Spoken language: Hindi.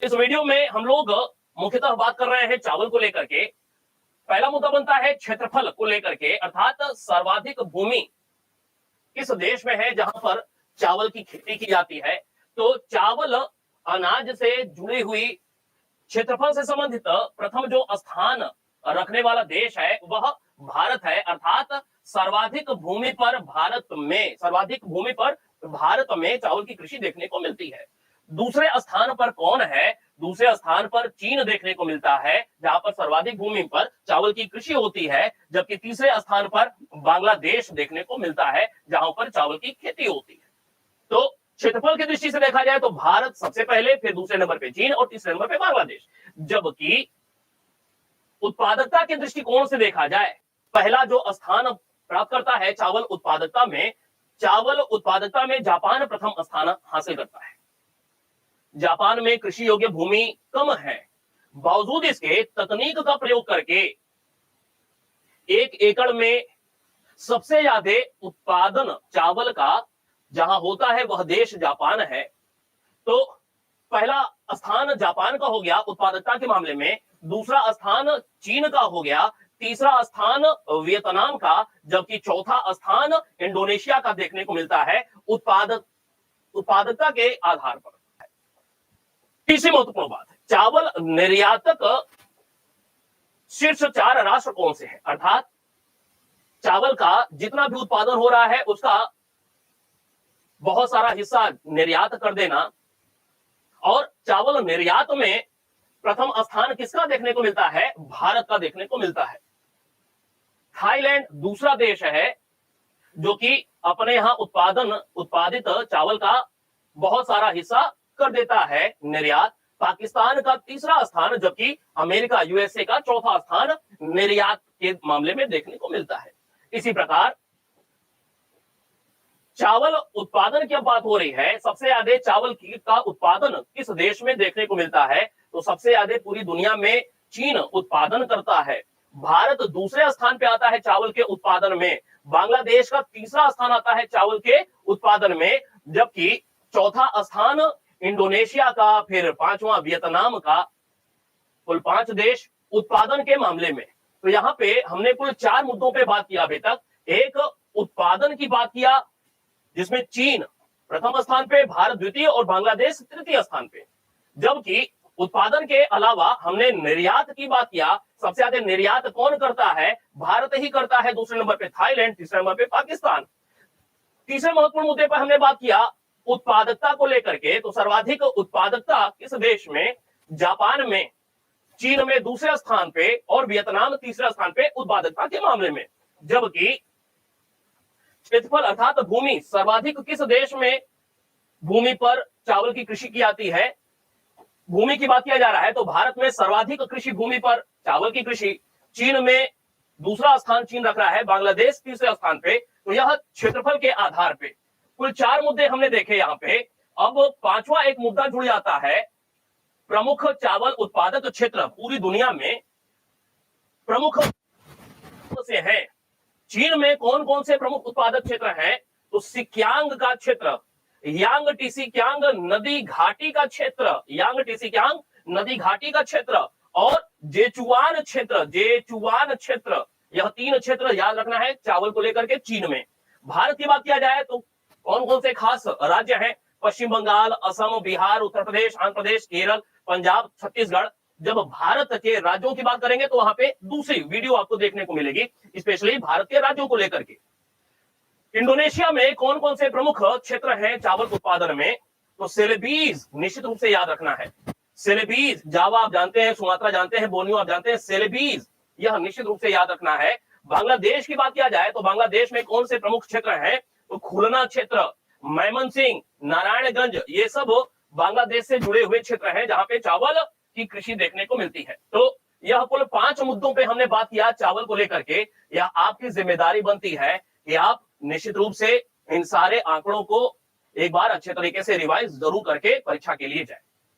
इस वीडियो में हम लोग मुख्यतः बात कर रहे हैं चावल को लेकर के। पहला मुद्दा बनता है क्षेत्रफल को लेकर के, अर्थात सर्वाधिक भूमि किस देश में है जहां पर चावल की खेती की जाती है। तो चावल अनाज से जुड़ी हुई क्षेत्रफल से संबंधित प्रथम जो स्थान रखने वाला देश है वह भारत है, अर्थात सर्वाधिक भूमि पर भारत में चावल की कृषि देखने को मिलती है। दूसरे स्थान पर कौन है? दूसरे स्थान पर चीन देखने को मिलता है, जहां पर सर्वाधिक भूमि पर चावल की कृषि होती है, जबकि तीसरे स्थान पर बांग्लादेश देखने को मिलता है, जहां पर चावल की खेती होती है। तो क्षेत्रफल की दृष्टि से देखा जाए तो भारत सबसे पहले, फिर दूसरे नंबर पे चीन और तीसरे नंबर पे बांग्लादेश। जबकि उत्पादकता के दृष्टिकोण से देखा जाए, पहला जो स्थान प्राप्त करता है चावल उत्पादकता में जापान प्रथम स्थान हासिल करता है। जापान में कृषि योग्य भूमि कम है, बावजूद इसके तकनीक का प्रयोग करके 1 एकड़ में सबसे ज्यादा उत्पादन चावल का जहां होता है वह देश जापान है। तो पहला स्थान जापान का हो गया उत्पादकता के मामले में, दूसरा स्थान चीन का हो गया, तीसरा स्थान वियतनाम का, जबकि चौथा स्थान इंडोनेशिया का देखने को मिलता है उत्पादकता के आधार पर। तीसरी महत्वपूर्ण बात है, चावल निर्यातक शीर्ष 4 राष्ट्र कौन से हैं? अर्थात चावल का जितना भी उत्पादन हो रहा है उसका बहुत सारा हिस्सा निर्यात कर देना, और चावल निर्यात में प्रथम स्थान किसका देखने को मिलता है? भारत का देखने को मिलता है। थाईलैंड दूसरा देश है जो कि अपने यहां उत्पादित चावल का बहुत सारा हिस्सा कर देता है निर्यात। पाकिस्तान का तीसरा स्थान, जबकि अमेरिका यूएसए का चौथा स्थान निर्यात के मामले में देखने को मिलता है। इसी प्रकार चावल उत्पादन की बात हो रही है, सबसे ज्यादा चावल का उत्पादन किस देश में देखने को मिलता है? तो सबसे ज्यादा पूरी दुनिया में चीन उत्पादन करता है। भारत दूसरे स्थान पे आता है चावल के उत्पादन में, बांग्लादेश का तीसरा स्थान आता है चावल के उत्पादन में, जबकि चौथा स्थान इंडोनेशिया का, फिर पांचवा वियतनाम का। कुल 5 देश उत्पादन के मामले में। तो यहाँ पे हमने कुल 4 मुद्दों पे बात किया अभी तक। एक, उत्पादन की बात किया जिसमें चीन प्रथम स्थान पे, भारत द्वितीय और बांग्लादेश तृतीय स्थान पे। जबकि उत्पादन के अलावा हमने निर्यात की बात किया, सबसे ज्यादा निर्यात कौन करता है? भारत ही करता है, दूसरे नंबर पे थाईलैंड, तीसरे नंबर पे पाकिस्तान। तीसरे महत्वपूर्ण मुद्दे पर हमने बात किया उत्पादकता को लेकर के, तो सर्वाधिक उत्पादकता किस देश में? जापान में, चीन में दूसरे स्थान पे और वियतनाम तीसरे स्थान पे उत्पादकता के मामले में। जबकि क्षेत्रफल अर्थात भूमि, सर्वाधिक किस देश में भूमि पर चावल की कृषि की जाती है? भूमि की बात किया जा रहा है तो भारत में सर्वाधिक कृषि भूमि पर चावल की कृषि, चीन में दूसरा स्थान चीन रख रहा है, बांग्लादेश तीसरे स्थान पे। तो यह क्षेत्रफल के आधार पे कुल 4 मुद्दे हमने देखे यहाँ पे। अब 5वां एक मुद्दा जुड़ जाता है, प्रमुख चावल उत्पादक क्षेत्र पूरी दुनिया में प्रमुख से है। चीन में कौन कौन से प्रमुख उत्पादक क्षेत्र हैं? तो सिक्यांग का क्षेत्र, यांग टीसीक्यांग नदी घाटी का क्षेत्र, और जेचुआन क्षेत्र, यह 3 क्षेत्र याद रखना है चावल को लेकर के चीन में। भारत की बात किया जाए तो कौन कौन से खास राज्य हैं? पश्चिम बंगाल, असम, बिहार, उत्तर प्रदेश, आंध्र प्रदेश, केरल, पंजाब, छत्तीसगढ़। जब भारत के राज्यों की बात करेंगे तो वहां पे दूसरी वीडियो आपको देखने को मिलेगी, स्पेशली भारत के राज्यों को लेकर के। इंडोनेशिया में कौन कौन से प्रमुख क्षेत्र हैं चावल उत्पादन में? तो सेलेबीज निश्चित रूप से याद रखना है। सेलेबीज, जावा आप जानते हैं, सुमात्रा जानते हैं, बोर्नियो आप जानते हैं, सेलेबीज यह निश्चित रूप से याद रखना है। बांग्लादेश की बात किया जाए तो बांग्लादेश में कौन से प्रमुख क्षेत्र हैं? तो खुलना क्षेत्र, मैमनसिंह, नारायणगंज, ये सब बांग्लादेश से जुड़े हुए क्षेत्र हैं जहां पे चावल की कृषि देखने को मिलती है। तो यह कुल 5 मुद्दों पे हमने बात किया चावल को लेकर के। यह आपकी जिम्मेदारी बनती है कि आप निश्चित रूप से इन सारे आंकड़ों को एक बार अच्छे तरीके से रिवाइज जरूर करके परीक्षा के लिए जाए।